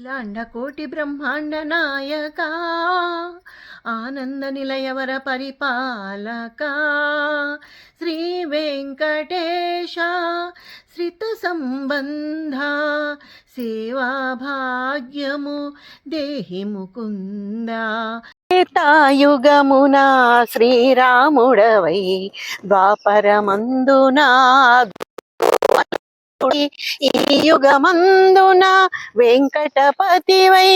లాండకోటి బ్రహ్మాండ నాయక ఆనంద నిలయవర పరిపాలక శ్రీ వెంకటేశ శ్రిత సంబంధ సేవా భాగ్యము దేహి ముకుంద. యుగమున శ్రీరాముడవై ద్వాపరమందునా ఈ యుగమందున వెంకటపతివై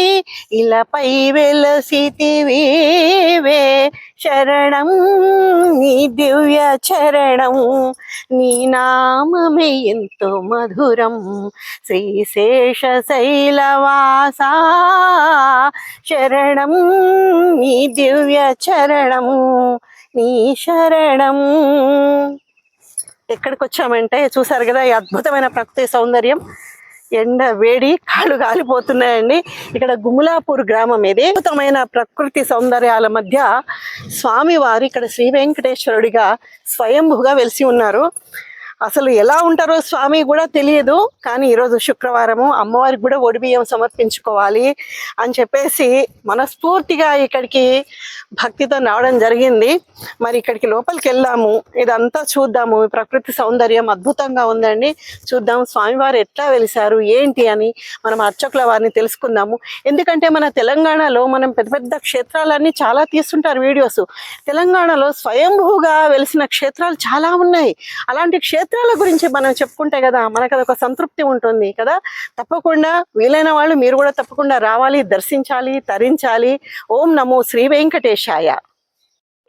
ఇలపై వెలసితివే. శరణం నీ దివ్య చరణం, నీ నామమే ఎంతో మధురం. శ్రీశేష శైలవాస శరణం నీ దివ్య చరణం, నీ శరణం. ఎక్కడికి వచ్చామంటే చూసారు కదా, ఈ అద్భుతమైన ప్రకృతి సౌందర్యం. ఎండ వేడి కాళ్ళు కాలిపోతున్నాయండి. ఇక్కడ గుములాపూర్ గ్రామం. ఇది అద్భుతమైన ప్రకృతి సౌందర్యాల మధ్య స్వామివారు ఇక్కడ శ్రీ వెంకటేశ్వరుడిగా స్వయంభుగా వెలిసి ఉన్నారు. అసలు ఎలా ఉంటారో స్వామి కూడా తెలియదు. కానీ ఈరోజు శుక్రవారము, అమ్మవారికి కూడా ఒడిబియ్యం సమర్పించుకోవాలి అని చెప్పేసి మనస్ఫూర్తిగా ఇక్కడికి భక్తితో రావడం జరిగింది. మరి ఇక్కడికి లోపలికి వెళ్ళాము, ఇదంతా చూద్దాము. ప్రకృతి సౌందర్యం అద్భుతంగా ఉందండి. చూద్దాం స్వామివారు ఎట్లా వెలిసారు ఏంటి అని మనం అర్చకుల వారిని తెలుసుకుందాము. ఎందుకంటే మన తెలంగాణలో మనం పెద్ద పెద్ద క్షేత్రాలన్నీ చాలా తీస్తుంటారు వీడియోస్. తెలంగాణలో స్వయంభూగా వెలిసిన క్షేత్రాలు చాలా ఉన్నాయి. అలాంటి క్షేత్రాల గురించి మనం చెప్పుకుంటే కదా మనకు అదొక సంతృప్తి ఉంటుంది కదా. తప్పకుండా వీలైన వాళ్ళు మీరు కూడా తప్పకుండా రావాలి, దర్శించాలి, తరించాలి. ఓం నమో శ్రీ వెంకటేశాయ.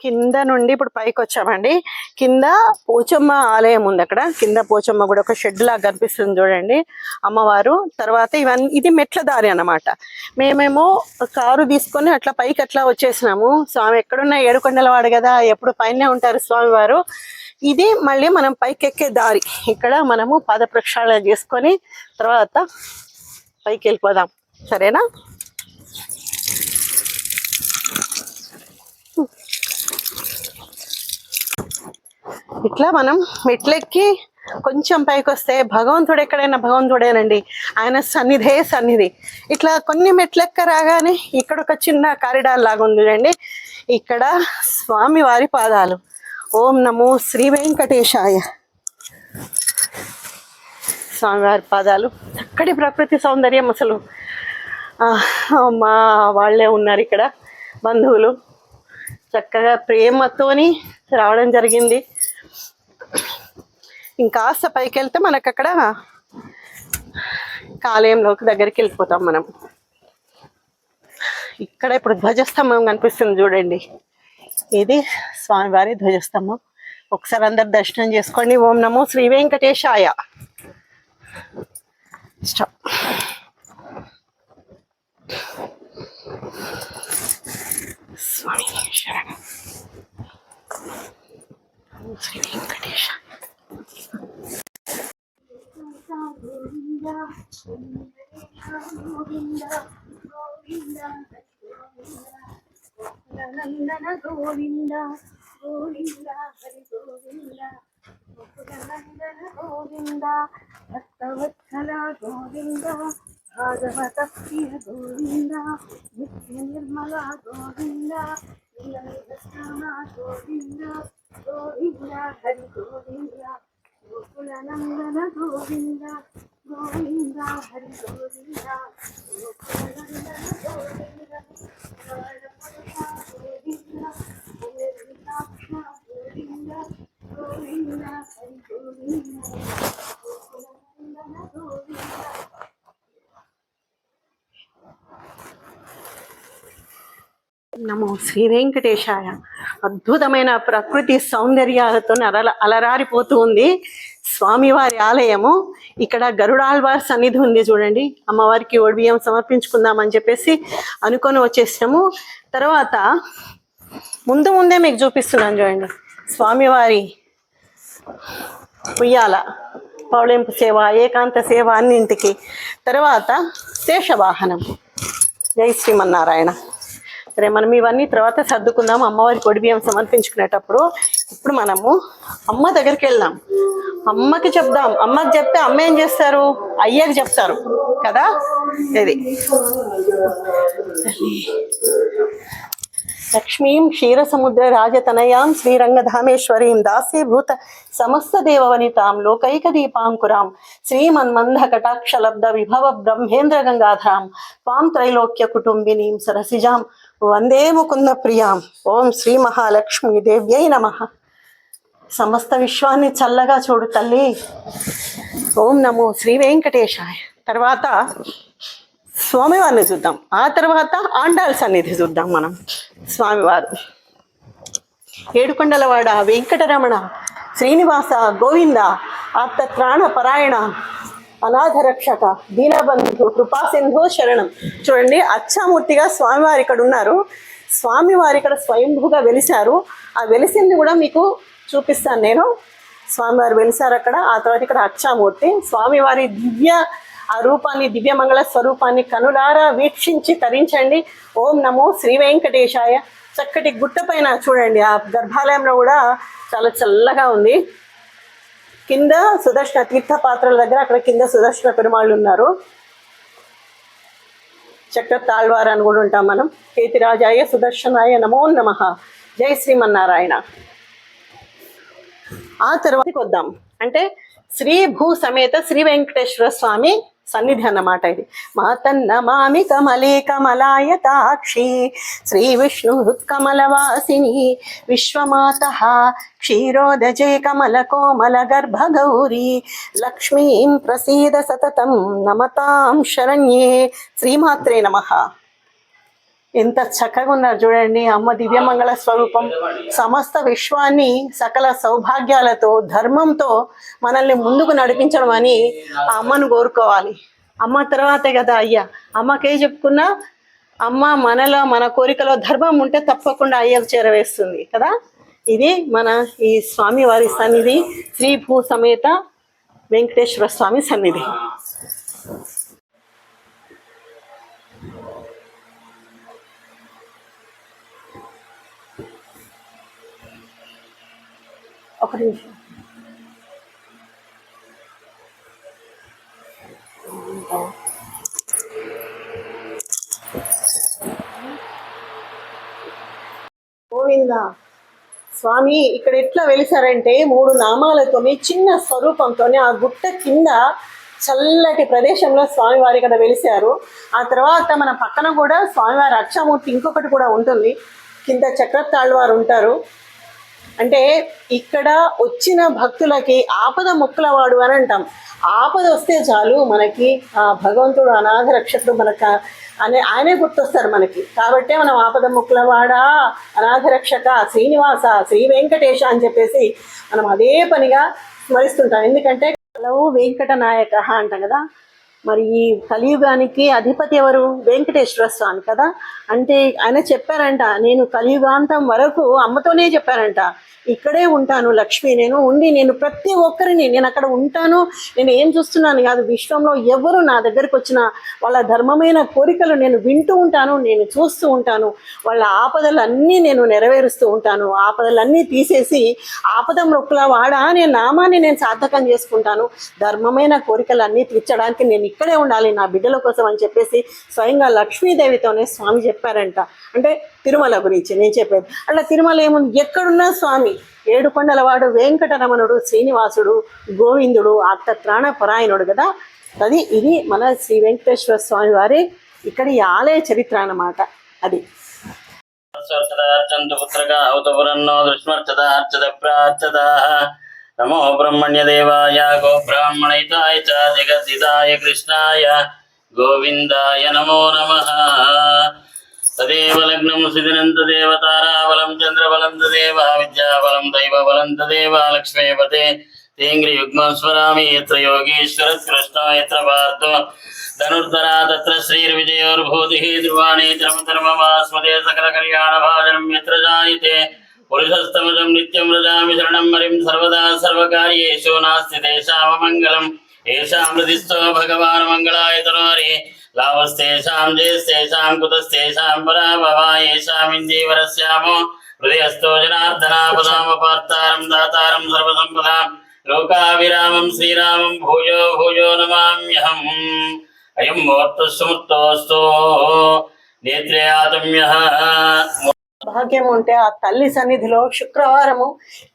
కింద నుండి ఇప్పుడు పైకి వచ్చామండి. కింద పోచమ్మ ఆలయం ఉంది. అక్కడ కింద పోచమ్మ కూడా ఒక షెడ్ లాగా కనిపిస్తుంది చూడండి, అమ్మవారు. తర్వాత ఇది మెట్ల దారి అన్నమాట. మేమేమో కారు తీసుకొని అట్లా పైకి అట్లా వచ్చేసినాము. స్వామి ఎక్కడున్నా ఏడుకొండలవాడు కదా, ఎప్పుడు పైనే ఉంటారు స్వామివారు. ఇది మళ్ళీ మనం పైకి ఎక్కే దారి. ఇక్కడ మనము పాద ప్రక్షాళన చేసుకొని తర్వాత పైకి వెళ్ళిపోదాం, సరేనా? ఇట్లా మనం మెట్లెక్కి కొంచెం పైకి వస్తే భగవంతుడు ఎక్కడైనా భగవంతుడేనండి, ఆయన సన్నిధే సన్నిధి. ఇట్లా కొన్ని మెట్లెక్క రాగానే ఇక్కడ ఒక చిన్న కారిడార్ లాగా ఉంది చూడండి. ఇక్కడ స్వామి వారి పాదాలు. ఓం నమో శ్రీ వెంకటేశాయ. స్వామివారి పాదాలు. చక్కటి ప్రకృతి సౌందర్యం. అసలు మా వాళ్ళే ఉన్నారు ఇక్కడ, బంధువులు. చక్కగా ప్రేమతోని రావడం జరిగింది. ఇంకాస్త పైకి వెళ్తే మనకు అక్కడ ఆలయంలోకి దగ్గరికి వెళ్ళిపోతాం మనం. ఇక్కడ ఇప్పుడు ధ్వజస్తంభం కనిపిస్తుంది చూడండి, ఇది స్వామివారి ధ్వజస్తంభం. ఒకసారి అందరు దర్శనం చేసుకోండి. ఓం నమో శ్రీ వెంకటేశాయ. స్టాప్. స్వామి శరణం. శ్రీ వెంకటేశ. నందన గోవింద గోవింద హరి గోవింద, నందన గోవింద భక్తవత్సల గోవింద, భాగవత ప్రియ గోవింద, నిత్య నిర్మల గోవింద, గోవింద గోవింద హరి గోవింద, గోకుల నందన గోవింద గోవింద హరి గోవింద, గోకుల నందన గోవింద నమో శ్రీ వెంకటేశాయ. అద్భుతమైన ప్రకృతి సౌందర్యాలతో అలరారిపోతూ ఉంది స్వామివారి ఆలయము. ఇక్కడ గరుడాళ్వారి సన్నిధి ఉంది చూడండి. అమ్మవారికి ఒడిబియ్యం సమర్పించుకుందామని చెప్పేసి అనుకొని వచ్చేసాము. తర్వాత ముందే మీకు చూపిస్తున్నాను చూడండి, స్వామివారి ఉయ్యాల, పౌళింపు సేవ, ఏకాంత సేవ అన్నింటికి. తర్వాత శేషవాహనం. జై శ్రీమన్నారాయణ. సరే, మనం ఇవన్నీ తర్వాత సర్దుకుందాం అమ్మవారికి ఒడిబియ్యం సమర్పించుకునేటప్పుడు. ఇప్పుడు మనము అమ్మ దగ్గరికి వెళ్దాం. అమ్మకి చెప్దాం. అమ్మకి చెప్తే అమ్మ ఏం చేస్తారు? అయ్యకి చెప్తారు కదా. ఇది లక్ష్మీం క్షీరసముద్ర రాజతనయాం శ్రీరంగధామేశ్వరీం దాసీభూత సమస్త దేవవనితాం లోకైక దీపాంకురాం శ్రీమన్మంద కటాక్షలబ్ధ విభవ బ్రహ్మేంద్ర గంగాధరాం పాం త్రైలోక్య కుటుంబినీం సరసిజాం వందే ముకుంద ప్రియాం. ఓం శ్రీ మహాలక్ష్మీ దేవ్యై నమః. సమస్త విశ్వాన్ని చల్లగా చూడు తల్లి. ఓం నమో శ్రీ వెంకటేశాయ. తర్వాత స్వామివారిని చూద్దాం. ఆ తర్వాత ఆండాళ్ళ సన్నిధి చూద్దాం మనం. స్వామివారు ఏడుకొండలవాడ వెంకటరమణ శ్రీనివాస గోవింద ఆర్తత్రాణ పరాయణ అనాథ రక్షక దీనబంధు కృపాసింధు శరణం. చూడండి, అచ్చామూర్తిగా స్వామివారు ఇక్కడ ఉన్నారు. స్వామివారు ఇక్కడ స్వయంభూగా వెలిశారు. ఆ వెలిసింది కూడా మీకు చూపిస్తాను నేను. స్వామివారు వెలిశారు అక్కడ. ఆ తర్వాత ఇక్కడ అచ్చామూర్తి స్వామివారి ఆ రూపాన్ని, దివ్యమంగళ స్వరూపాన్ని కనులారా వీక్షించి తరించండి. ఓం నమో శ్రీ వెంకటేశాయ. చక్కటి గుట్ట పైన చూడండి, ఆ గర్భాలయంలో కూడా చాలా చల్లగా ఉంది. కింద సుదర్శన తీర్థ పాత్రల దగ్గర అక్కడ కింద సుదర్శన పెరుమాళ్ళు ఉన్నారు. చక్ర తాళ్వార్ అని కూడా ఉంటాం మనం. కేతిరాజాయ సుదర్శనాయ నమో నమః. జై శ్రీమన్నారాయణ. ఆ తర్వాత వద్దాం. అంటే శ్రీ భూ సమేత శ్రీ వెంకటేశ్వర స్వామి సన్నిధి అన్నమాట ఇది. మాతన్న మామి కమలే కమలాయతాక్షి శ్రీ విష్ణు కమలవాసిని విశ్వమాత క్షీరోదజే కమల కోమల గర్భ గౌరీ లక్ష్మీం ప్రసీద సతతం నమతాం శరణ్యే. శ్రీమాత్రే నమః. ఎంత చక్కగా ఉన్నారు చూడండి. అమ్మ దివ్యమంగళ స్వరూపం సమస్త విశ్వాన్ని సకల సౌభాగ్యాలతో ధర్మంతో మనల్ని ముందుకు నడిపించడం అని ఆ అమ్మను కోరుకోవాలి. అమ్మ తర్వాతే కదా అయ్యా. అమ్మకే చెప్పుకున్నా అమ్మ మనలో మన కోరికలో ధర్మం ఉంటే తప్పకుండా అయ్యకు చేరవేస్తుంది కదా. ఇది మన ఈ స్వామి వారి సన్నిధి, శ్రీ భూ సమేత వెంకటేశ్వర స్వామి సన్నిధి. ఒక నిమిషం. గోవింద స్వామి ఇక్కడ ఎట్లా వెలిసారంటే 3 నామాలతోని చిన్న స్వరూపంతోని ఆ గుట్ట కింద చల్లటి ప్రదేశంలో స్వామివారి ఇక్కడ వెలిశారు. ఆ తర్వాత మన పక్కన కూడా స్వామివారి అక్షమూర్తి ఇంకొకటి కూడా ఉంటుంది. కింద చక్రతాళ్వారు ఉంటారు. అంటే ఇక్కడ వచ్చిన భక్తులకి ఆపద మొక్కులవాడు అని అంటాం. ఆపద వస్తే చాలు మనకి ఆ భగవంతుడు అనాథ రక్షకుడు మనకు ఆయనే గుర్తొస్తారు మనకి. కాబట్టే మనం ఆపద మొక్కులవాడా అనాథ రక్షక శ్రీనివాస శ్రీ వెంకటేశ అని చెప్పేసి మనం అదే పనిగా స్మరిస్తుంటాం. ఎందుకంటే కలవు వెంకట నాయక అంటాం కదా. మరి ఈ కలియుగానికి అధిపతి ఎవరు? వెంకటేశ్వర స్వామి కదా. అంటే ఆయన చెప్పారంట, నేను కలియుగాంతం వరకు అమ్మతోనే చెప్పారంట, ఇక్కడే ఉంటాను లక్ష్మి, నేను ప్రతి ఒక్కరిని నేను అక్కడ ఉంటాను. నేను ఏం చూస్తున్నాను కాదు, విశ్వంలో ఎవరు నా దగ్గరికి వచ్చినా వాళ్ళ ధర్మమైన కోరికలు నేను వింటూ ఉంటాను, నేను చూస్తూ ఉంటాను. వాళ్ళ ఆపదలన్నీ నేను నెరవేరుస్తూ ఉంటాను. ఆపదలన్నీ తీసేసి ఆపద మొక్కుల వాడా నేను నామాన్ని నేను సార్థకం చేసుకుంటాను. ధర్మమైన కోరికలన్నీ తీర్చడానికి నేను ఇక్కడే ఉండాలి నా బిడ్డల కోసం అని చెప్పేసి స్వయంగా లక్ష్మీదేవితోనే స్వామి చెప్పారంట. అంటే తిరుమల గురించి నేను చెప్పేది. అట్లా తిరుమల ఏముంది, ఎక్కడున్నా స్వామి ఏడుకొండలవాడు వెంకటరమణుడు శ్రీనివాసుడు గోవిందుడు ఆర్తత్రాణ పరాయణుడు కదా. ఇది మన శ్రీ వెంకటేశ్వర స్వామి వారి ఇక్కడి ఆలయ చరిత్ర అన్నమాట. అది నమో బ్రహ్మణ్య దేవాయ గో బ్రాహ్మణైతాయ చ జగద్దితాయ కృష్ణాయ గోవిందాయ నమో నమః. తదేవ లగ్నం సుదినం తదేవ తారాబలం చంద్రబలం తదేవ విద్యాబలం దైవబలం తదేవ లక్ష్మీపతే తేంగ్రియుగ్మం స్మరామి. యత్ర యోగీశ్వర కృష్ణో యత్ర పార్థో ధనుర్ధరా తత్ర శ్రీర్విజయోర్భూతిః ధ్రువాణి ధర్మధర్మమాస్మతే సకల కళ్యాణ భాజనం యత్ర జాయతే పురుషస్తమజం నిత్యం వ్రజామి శరణం హరిం సర్వదా సర్వకార్యేషు నాస్తి తేషామమంగళం. ఏషాం హృదిస్థో భగవాన్ మంగళాయతనో హరి లాభస్తేషాం జయస్తేషాం కుతస్తేషాం పరాభవ. ఏషాం ఇందీవరస్యామో హృదయస్థో జనార్దనా పదామపార్తారం దాతారం సర్వసంపదాం లోకావిరామం శ్రీరామం భూయో భూయో నమామ్యహం. అయం ముహూర్తస్సు నేత్రే ఆతమ్యః. భాగ్యం ఉంటే ఆ తల్లి సన్నిధిలో శుక్రవారము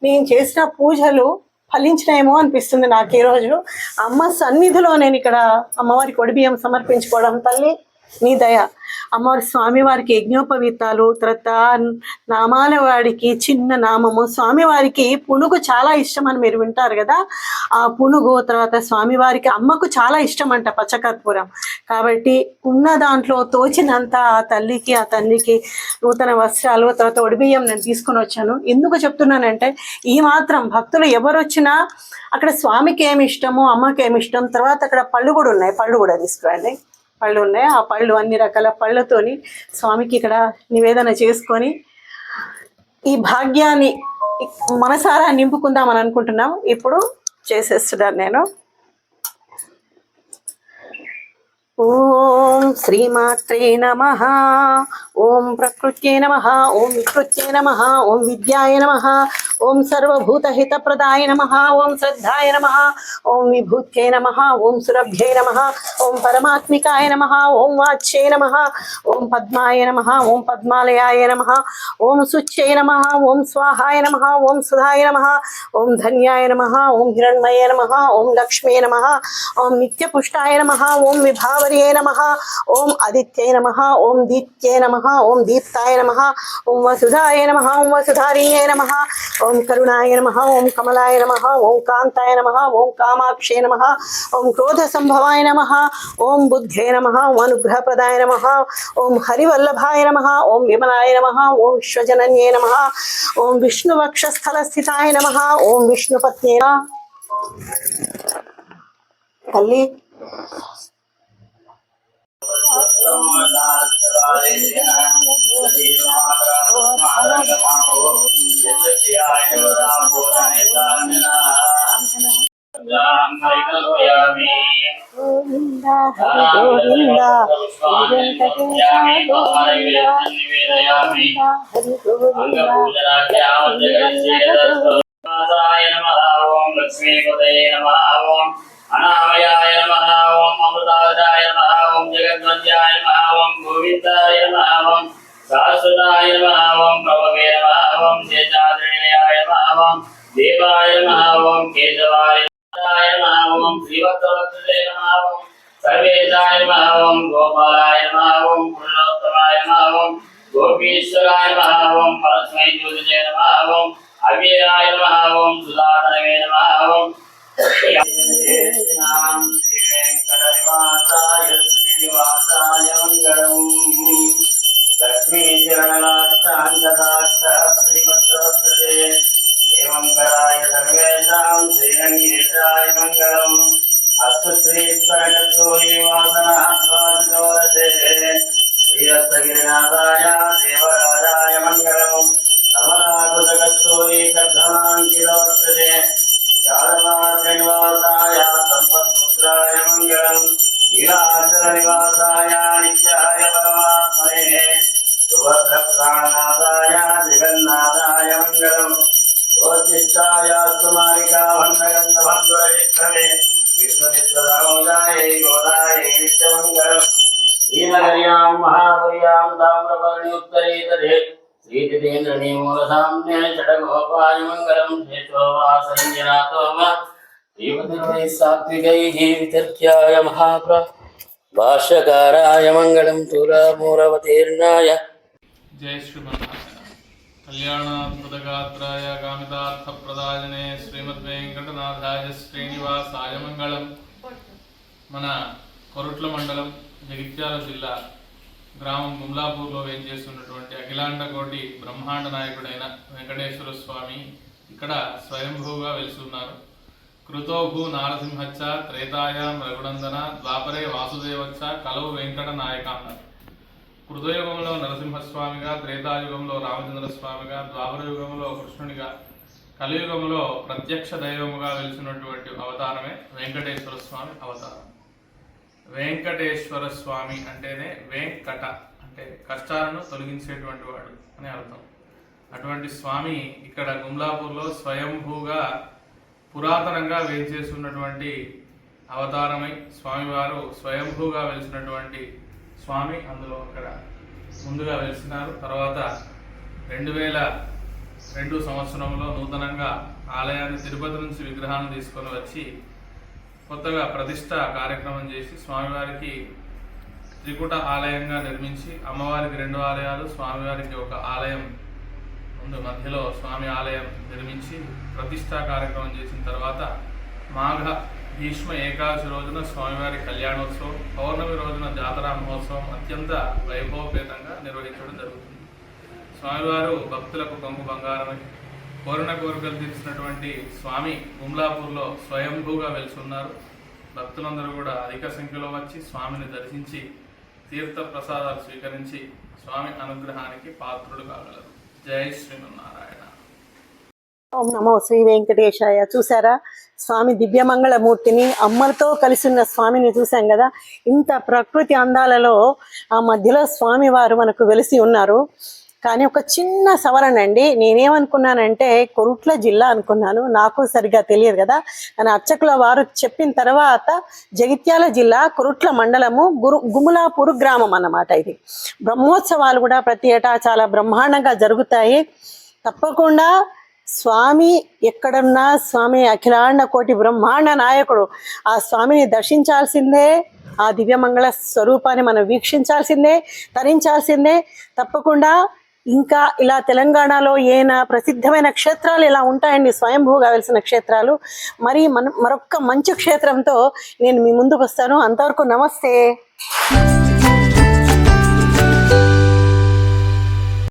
నేను చేసిన పూజలు ఫలించినాయేమో అనిపిస్తుంది నాకు ఈరోజు. అమ్మ సన్నిధిలో నేను ఇక్కడ అమ్మవారికి ఒడిబియ్యం సమర్పించుకోవడం తల్లి నీ దయ. అమ్మవారి స్వామివారికి యజ్ఞోపవీతాలు, తర్వాత నామాల వాడికి చిన్న నామము, స్వామివారికి పునుగు చాలా ఇష్టం అని మీరు వింటారు కదా. ఆ పునుగు తర్వాత స్వామివారికి అమ్మకు చాలా ఇష్టం అంట పచ్చకర్పూరం. కాబట్టి ఉన్న దాంట్లో తోచినంత ఆ తల్లికి ఆ తండ్రికి నూతన వస్త్రాలు తర్వాత ఒడిబియ్యం నేను తీసుకుని వచ్చాను. ఎందుకు చెప్తున్నానంటే ఈ మాత్రం భక్తులు ఎవరు వచ్చినా అక్కడ స్వామికి ఏమి ఇష్టమో అమ్మకి ఏమి ఇష్టం, తర్వాత అక్కడ పళ్ళు కూడా ఉన్నాయి, పళ్ళు కూడా తీసుకురండి. పళ్ళు ఉన్నాయి, ఆ పళ్ళు అన్ని రకాల పళ్ళతోని స్వామికి ఇక్కడ నివేదన చేసుకొని ఈ భాగ్యాన్ని మనసారా నింపుకుందామని అనుకుంటున్నాం. ఇప్పుడు చేసేస్తున్నాను నేను. ఓం శ్రీమాత్రే నమః. ఓం ప్రకృత్యై నమః. ఓం వికృత్యై నమః. ఓం విద్యాయ నమః. ఓం సర్వభూతహితప్రదాయ నమః. ఓం శ్రద్ధాయ నమః. ఓం విభూత్యై నమః. ఓం సురభ్యై నమః. ఓం పరమాత్మికాయ నమః. ఓం వాచ్యై నమః. ఓం పద్మాయ నమః. ఓం పద్మాలయాయ నమః. ఓం శుచ్యై నమః. ఓం స్వాహాయ నమః. ఓం సుధాయ నమః. ఓం ధన్యాయ నమః. ఓం హిరణ్మయే నమః. ఓం లక్ష్మీ నమః. ఓం నిత్యపుష్టాయ నమః. ఓం విభావర్యే నమః. ఓం ఆదిత్యై నమః. ఓం దీప్త్యై నమః. ఓం దీప్తాయ నమః. ఓం వసుధాయ నమః. ఓం వసుధారిణ్యై నమః. ఓం కరుణాయ నమః. ఓం కమలాయ నమః. ఓం కాంతాయ నమః. ఓం కామాక్షే నమః. ఓం క్రోధ సంభవాయ నమః. ఓం బుద్ధే నమః. ఓం అనుగ్రహప్రదాయ నమః. ఓం హరివల్లభాయ నమః. ఓం విమలాయ నమః. ఓం విశ్వజనన్యే నమః. ఓం విష్ణువక్షస్థలస్థితాయ నమః. ఓం విష్ణుపత్నే తల్లి గోవింద గోవింద అనామయాయ నమః. ఓం అమృతాయ నమః. ఓం జగద్వంద్యాయ నమః. ఓం గోవిందాయ నమః. ఓం శాశ్వతాయ నమః. ఓం ప్రభవే నమః. ఓం శేషాద్రియాయ నమః. ఓం దేవాయ నమః. ఓం కేశవాయ నమః. ఓం శ్రీవత్సవత్సలే నమః. ఓం సర్వేశాయ నమః. ఓం గోపాలాయ నమః. ఓం పురుషోత్తమాయ నమః. ఓం గోపీశ్వరాయ నమః. ఓం పరస్మై జ్యోతిజే నమః. ఓం అవ్యయాయ నమః. ఓం సుధాధనవే నమః. ఓం శ్రీవేంకటనివాసాయ శ్రీనివాసాయ మంగళం. లక్ష్మీచరణాక్షాంగదాక్ష దేవంకరాయ సర్వేషాం శ్రీరంగేశాయ మంగళం. అస్తు శ్రీస్వరకస్తూరివాసనాద్వాదోరసే శ్రీరస్తగిరినాథాయ దేవరాజాయ మంగళం. కమలాకుజకస్తూరి కర్ధనాంకిరోక్షతే యాదవాశ్రీనివాసాయ సంపత్పుత్రాయ మంగళం. నీలాచలనివాసాయ నిత్యాయ పరమాత్మనే సుభద్రప్రాణనాథాయ జగన్నాథాయ మంగళం. గోచిష్టాయాస్తు మాలికా భండగంధభండురచిత్రమే విశ్వచిత్రధనోజాయ గోదాయ నిత్యమంగళం. శ్రీనగర్యాం మహాపుర్యాం తామ్రపర్ణి ఉత్తరీతరే శ్రీజితేంద్రణీ మూలసామ్నే షడగోపాయ మంగళం. శేషోవాసంజనాథోమ శ్రీపతిభై సాత్వికైః వితర్క్యాయ భాష్యకారాయ మంగళం. తులామూరవతీర్ణాయ. జయ శ్రీమన్నారాయణ. కళ్యాణాత్మదగాత్రాయ కామితార్థప్రదాయనే శ్రీమద్వేంకటనాథాయ శ్రీనివాసాయ మంగళం. మన కొరుట్ల మండలం జగిత్యాల జిల్లా గ్రామం గుమ్లాపూర్లో వేంచేస్తున్నటువంటి అఖిలాండ కోటి బ్రహ్మాండ నాయకుడైన వెంకటేశ్వర స్వామి ఇక్కడ స్వయంభూగా వెలుస్తున్నారు. కృతోభూ నారసింహచ్చ త్రేతాయాం రఘునందన ద్వాపరే వాసుదేవచ్చ కలవు వెంకట నాయక అన్నారు. కృతయుగంలో నరసింహస్వామిగా, త్రేతాయుగంలో రామచంద్రస్వామిగా, ద్వాపర యుగంలో కృష్ణునిగా, కలియుగంలో ప్రత్యక్ష దైవముగా వెలిసినటువంటి అవతారమే వెంకటేశ్వర స్వామి అవతారం. వెంకటేశ్వర స్వామి అంటేనే వెంకట అంటే కష్టాలను తొలగించేటువంటి వాడు అని అర్థం. అటువంటి స్వామి ఇక్కడ గుమ్లాపూర్లో స్వయంభూగా పురాతనంగా వేంచేసి ఉన్నటువంటి అవతారమై స్వామివారు స్వయంభూగా వెలిసినటువంటి స్వామి. అందులో అక్కడ ముందుగా వెలిసినారు. తర్వాత 2002 సంవత్సరంలో నూతనంగా ఆలయాన్ని తిరుపతి నుంచి విగ్రహాన్ని తీసుకొని వచ్చి కొత్తగా ప్రతిష్ట కార్యక్రమం చేసి స్వామివారికి త్రికుట ఆలయంగా నిర్మించి అమ్మవారికి 2 ఆలయాలు, స్వామివారికి 1 ఆలయం ముందు మధ్యలో స్వామి ఆలయం నిర్మించి ప్రతిష్టా కార్యక్రమం చేసిన తర్వాత మాఘ భీష్మ ఏకాదశి రోజున స్వామివారి కళ్యాణోత్సవం, పౌర్ణమి రోజున జాతరా మహోత్సవం అత్యంత వైభవపేతంగా నిర్వహించడం జరుగుతుంది. స్వామివారు భక్తులకు కొంగు బంగారమై కోరిన కోరికలు తీర్చినటువంటి స్వామి గుమ్లాపూర్లో స్వయంభూగా వెలిసి ఉన్నారు. భక్తులందరూ కూడా అధిక సంఖ్యలో వచ్చి స్వామిని దర్శించి తీర్థ ప్రసాదాలు స్వీకరించి స్వామి అనుగ్రహానికి పాత్రులు కాగలరు. జై శ్రీమన్నారాయణ. ఓం నమో శ్రీ వెంకటేశాయ. చూసారా స్వామి దివ్యమంగళమూర్తిని, అమ్మలతో కలిసి ఉన్న స్వామిని చూసాం కదా. ఇంత ప్రకృతి అందాలలో ఆ మధ్యలో స్వామి వారు మనకు వెలిసి ఉన్నారు. కానీ ఒక చిన్న సవరణ అండి. నేనేమనుకున్నానంటే కొరుట్ల జిల్లా అనుకున్నాను, నాకు సరిగ్గా తెలియదు కదా. కానీ అర్చకుల వారు చెప్పిన తర్వాత జగిత్యాల జిల్లా కొరుట్ల మండలము గుములాపూర్ గ్రామం అన్నమాట. ఇది బ్రహ్మోత్సవాలు కూడా ప్రతి ఏటా చాలా బ్రహ్మాండంగా జరుగుతాయి. తప్పకుండా స్వామి ఎక్కడున్నా స్వామి అఖిలాండ కోటి బ్రహ్మాండ నాయకుడు. ఆ స్వామిని దర్శించాల్సిందే, ఆ దివ్యమంగళ స్వరూపాన్ని మనం వీక్షించాల్సిందే, తరించాల్సిందే. తప్పకుండా ఇంకా ఇలా తెలంగాణలో ఏనా ప్రసిద్ధమైన క్షేత్రాలు ఇలా ఉంటాయండి, స్వయంభూగా వెలిసిన క్షేత్రాలు. మరి మరొక్క మంచి క్షేత్రంతో నేను మీ ముందుకు వస్తాను. అంతవరకు నమస్తే.